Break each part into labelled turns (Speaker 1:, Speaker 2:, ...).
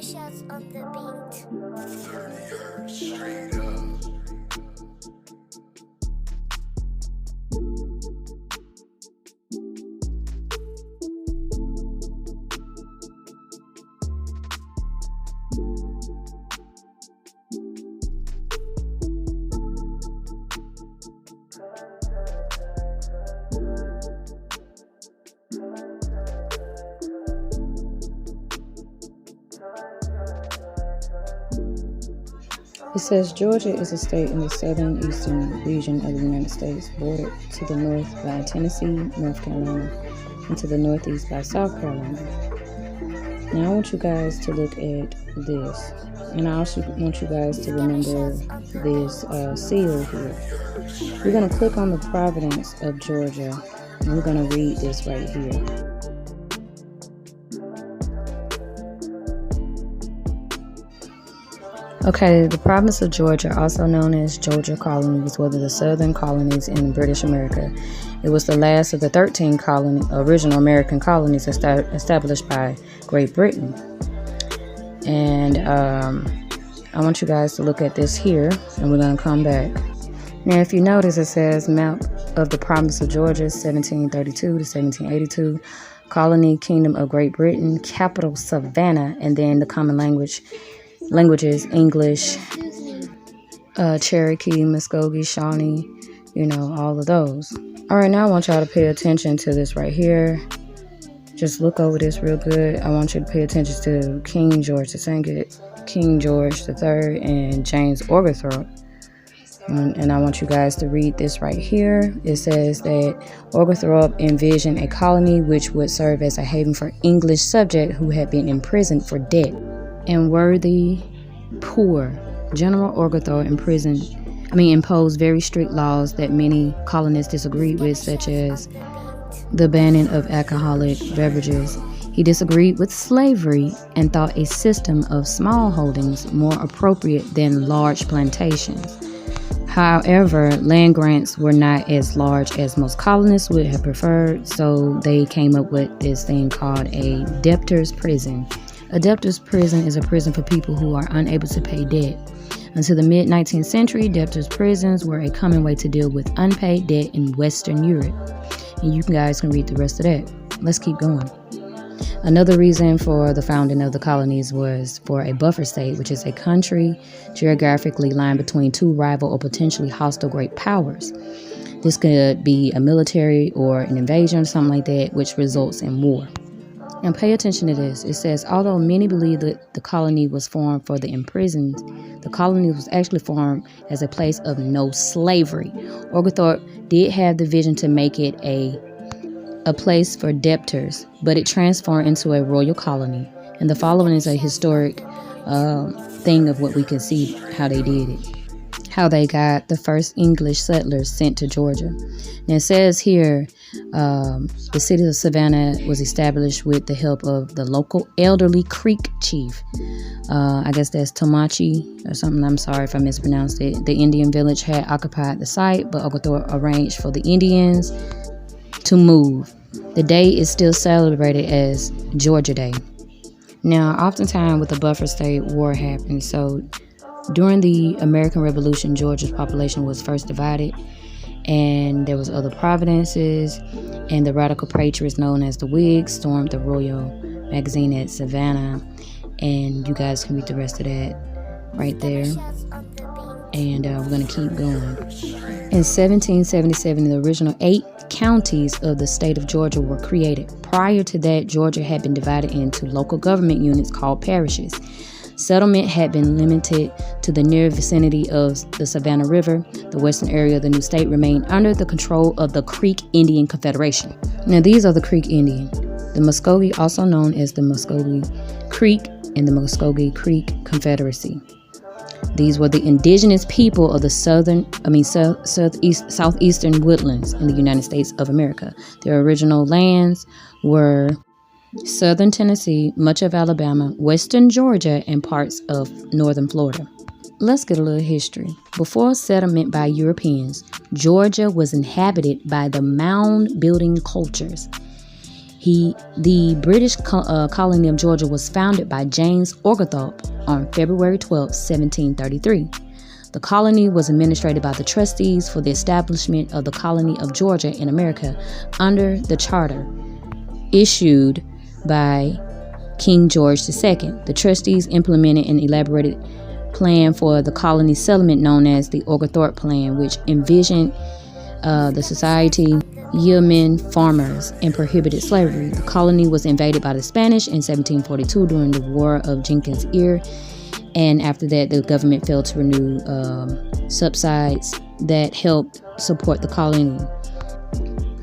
Speaker 1: Shots on the beat.
Speaker 2: 30 hertz straight up.
Speaker 3: It says Georgia is a state in the southeastern region of the United States, bordered to the north by Tennessee, North Carolina, and to the northeast by South Carolina. Now I want you guys to look at this, and I also want you guys to remember this seal here. We're going to click on the Providence of Georgia, and we're going to read this right here. Okay, the province of Georgia, also known as Georgia Colony, was one of the southern colonies in British America. It was the last of the 13 original American colonies established by Great Britain. And I want you guys to look at this here, and we're going to come back. Now, if you notice, it says map of the province of Georgia, 1732 to 1782, colony, Kingdom of Great Britain, capital Savannah, and then the common languages, English, Cherokee, Muskogee, Shawnee, all of those. All right, now I want y'all to pay attention to this right here. Just look over this real good. I want you to pay attention to King George II, King George III, and James Oglethorpe. And I want you guys to read this right here. It says that Oglethorpe envisioned a colony which would serve as a haven for English subjects who had been imprisoned for debt and worthy poor. General Oglethorpe imposed very strict laws that many colonists disagreed with, such as the banning of alcoholic beverages. He disagreed with slavery and thought a system of small holdings more appropriate than large plantations. However, land grants were not as large as most colonists would have preferred, so they came up with this thing called a debtor's prison. A debtor's prison is a prison for people who are unable to pay debt. Until the mid-19th century, debtor's prisons were a common way to deal with unpaid debt in Western Europe. And you guys can read the rest of that. Let's keep going. Another reason for the founding of the colonies was for a buffer state, which is a country geographically lying between two rival or potentially hostile great powers. This could be a military or an invasion or something like that, which results in war. And pay attention to this. It says, although many believe that the colony was formed for the imprisoned, the colony was actually formed as a place of no slavery. Oglethorpe did have the vision to make it a place for debtors, but it transformed into a royal colony. And the following is a historic thing of what we can see, how they did it. How they got the first English settlers sent to Georgia. And it says here, the city of Savannah was established with the help of the local elderly Creek chief. I guess that's Tomachi or something. I'm sorry if I mispronounced it. The Indian village had occupied the site, but Oglethorpe arranged for the Indians to move. The day is still celebrated as Georgia Day. Now, oftentimes with the buffer state, war happened. So during the American Revolution, Georgia's population was first divided, and there was other provinces, and the radical patriots known as the Whigs stormed the Royal magazine at Savannah, and you guys can read the rest of that right there. And we're going to keep going. In 1777, the original 8 counties of the state of Georgia were created. Prior to that, Georgia had been divided into local government units called parishes. Settlement had been limited to the near vicinity of the Savannah River. The western area of the new state remained under the control of the Creek Indian Confederation. Now, these are the Creek Indian. The Muskogee, also known as the Muskogee Creek and the Muskogee Creek Confederacy. These were the indigenous people of the southeastern woodlands in the United States of America. Their original lands were southern Tennessee, much of Alabama, western Georgia, and parts of northern Florida. Let's get a little history. Before settlement by Europeans, Georgia was inhabited by the mound-building cultures. The British colony of Georgia was founded by James Oglethorpe on February 12, 1733. The colony was administered by the trustees for the establishment of the colony of Georgia in America under the charter issued by King George II. The trustees implemented an elaborated plan for the colony settlement known as the Oglethorpe Plan, which envisioned the society yeomen farmers and prohibited slavery. The colony was invaded by the Spanish in 1742 during the War of Jenkins' Ear, and after that the government failed to renew subsidies that helped support the colony.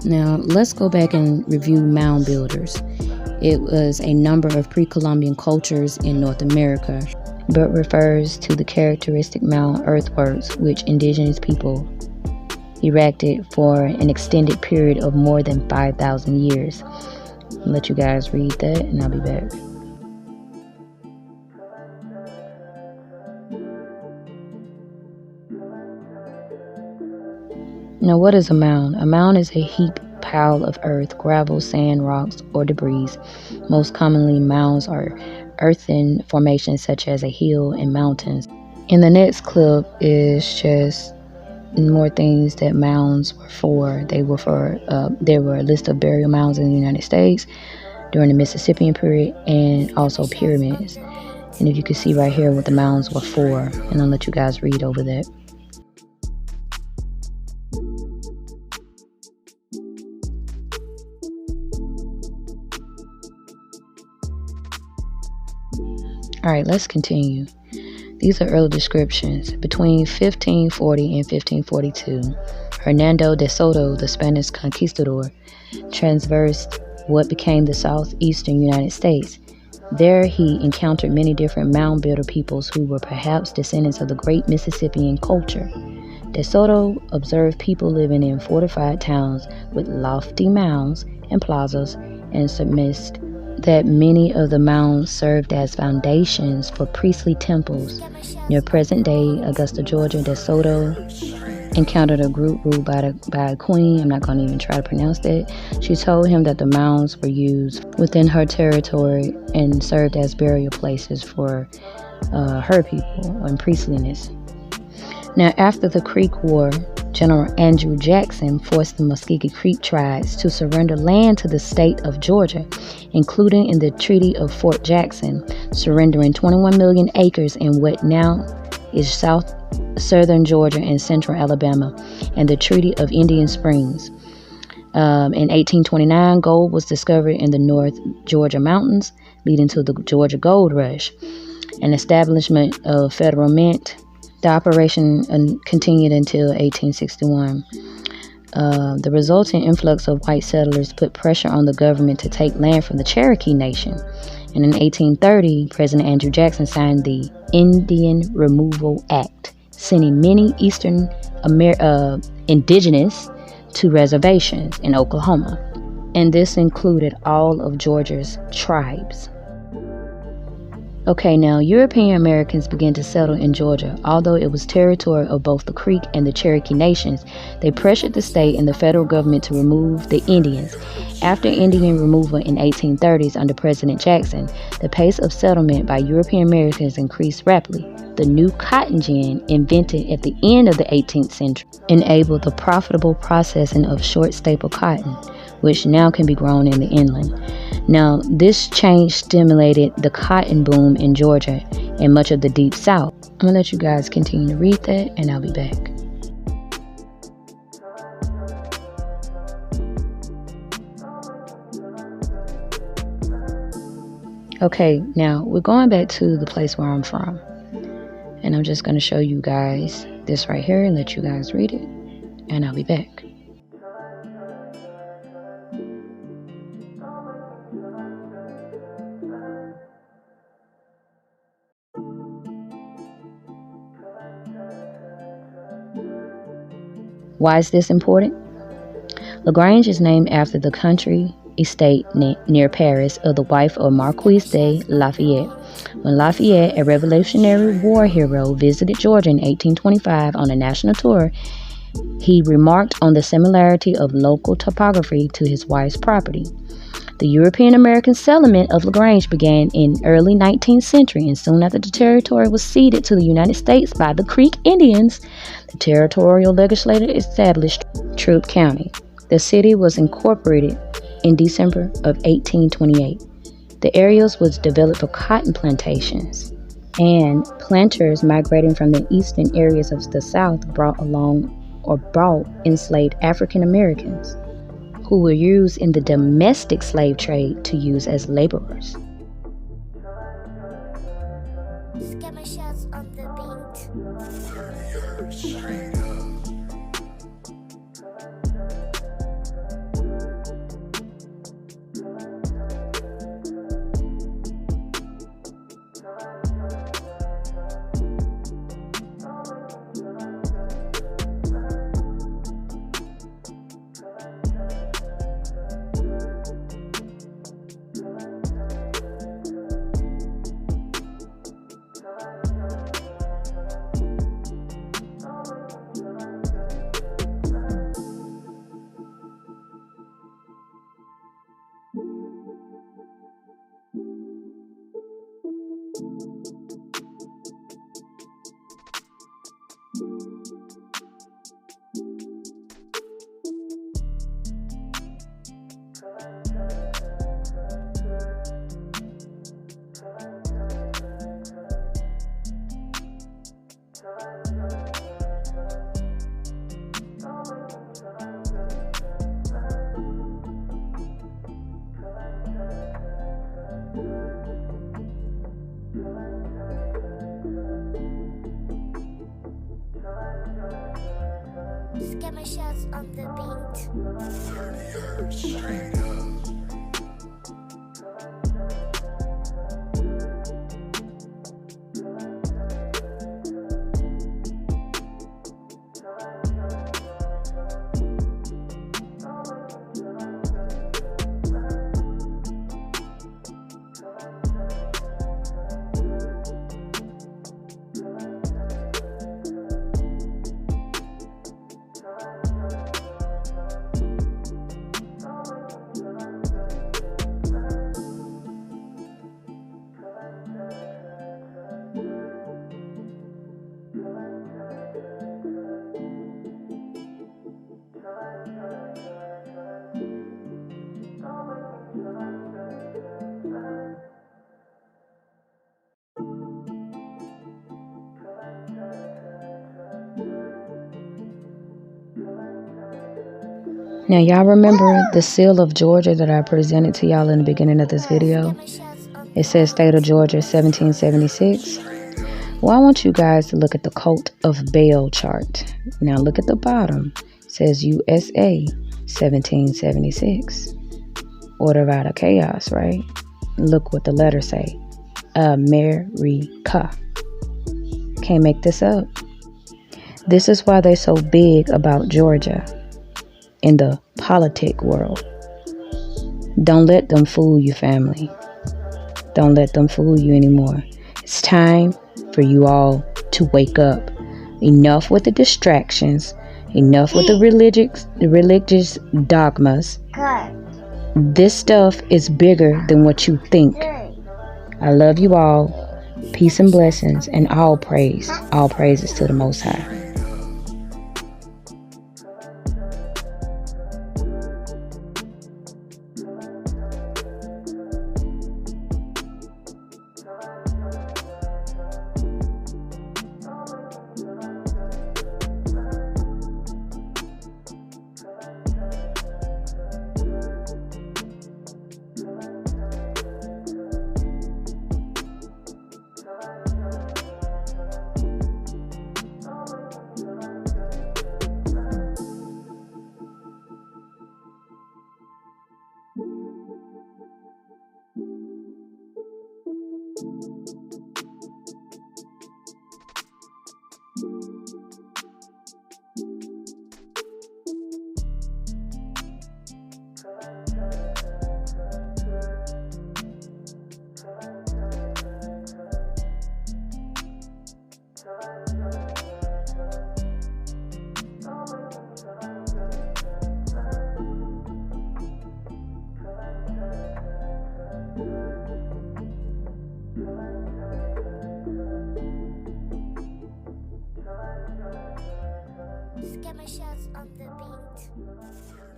Speaker 3: Now let's go back and review mound builders. It was a number of pre-Columbian cultures in North America, but refers to the characteristic mound earthworks which indigenous people erected for an extended period of more than 5,000 years. I'll let you guys read that and I'll be back. Now, what is a mound? A mound is a heap pile of earth, gravel, sand, rocks, or debris. Most commonly, mounds are earthen formations such as a hill and mountains. In the next clip is just more things that mounds were for. There were a list of burial mounds in the United States during the Mississippian period, and also pyramids. And if you can see right here what the mounds were for, and I'll let you guys read over that. All right, let's continue. These are early descriptions. Between 1540 and 1542, Hernando de Soto, the Spanish conquistador, traversed what became the southeastern United States. There he encountered many different mound builder peoples who were perhaps descendants of the great Mississippian culture. De Soto observed people living in fortified towns with lofty mounds and plazas, and surmised that many of the mounds served as foundations for priestly temples. Near present-day Augusta, Georgia, De Soto encountered a group ruled by a queen. I'm not going to even try to pronounce that. She told him that the mounds were used within her territory and served as burial places for her people and priestliness. Now, after the Creek War, General Andrew Jackson forced the Muskogee Creek tribes to surrender land to the state of Georgia, including in the Treaty of Fort Jackson, surrendering 21 million acres in what now is southern Georgia and central Alabama, and the Treaty of Indian Springs. In 1829, gold was discovered in the North Georgia mountains, leading to the Georgia Gold Rush. An establishment of federal mint. The operation continued until 1861. The resulting influx of white settlers put pressure on the government to take land from the Cherokee Nation. And in 1830, President Andrew Jackson signed the Indian Removal Act, sending many Eastern indigenous to reservations in Oklahoma. And this included all of Georgia's tribes. Okay, now European Americans began to settle in Georgia. Although it was territory of both the Creek and the Cherokee nations, they pressured the state and the federal government to remove the Indians. After Indian removal in 1830s under President Jackson, the pace of settlement by European Americans increased rapidly. The new cotton gin, invented at the end of the 18th century, enabled the profitable processing of short staple cotton, which now can be grown in the inland. Now, this change stimulated the cotton boom in Georgia and much of the Deep South. I'm going to let you guys continue to read that, and I'll be back. Okay, now we're going back to the place where I'm from. And I'm just going to show you guys this right here and let you guys read it, and I'll be back. Why is this important? LaGrange is named after the country estate near Paris of the wife of Marquis de Lafayette. When Lafayette, a Revolutionary War hero, visited Georgia in 1825 on a national tour, he remarked on the similarity of local topography to his wife's property. The European American settlement of LaGrange began in early 19th century, and soon after the territory was ceded to the United States by the Creek Indians, the territorial legislature established Troup County. The city was incorporated in December of 1828. The area was developed for cotton plantations, and planters migrating from the eastern areas of the South brought enslaved African Americans, who were used in the domestic slave trade to use as laborers.
Speaker 1: Scammer shots on the beat.
Speaker 2: 30 yards straight up.
Speaker 1: Scammer shots on the beat.
Speaker 2: 30 yards straight up.
Speaker 3: Now, y'all remember the seal of Georgia that I presented to y'all in the beginning of this video?
Speaker 1: Scammer shots on
Speaker 3: It says State of Georgia 1776. Well, I want you guys to look at the Colt of Bell chart. Now look at the bottom. It says USA 1776. Order out of chaos, right? Look what the letters say. America. Can't make this up. This is why they're so big about Georgia in the politic world. Don't let them fool you, family. Don't let them fool you anymore. It's time for you all to wake up. Enough with the distractions. Enough with the religious dogmas. This stuff is bigger than what you think. I love you all. Peace and blessings and all praise. All praises to the Most High.
Speaker 1: Scammer shots on the beat.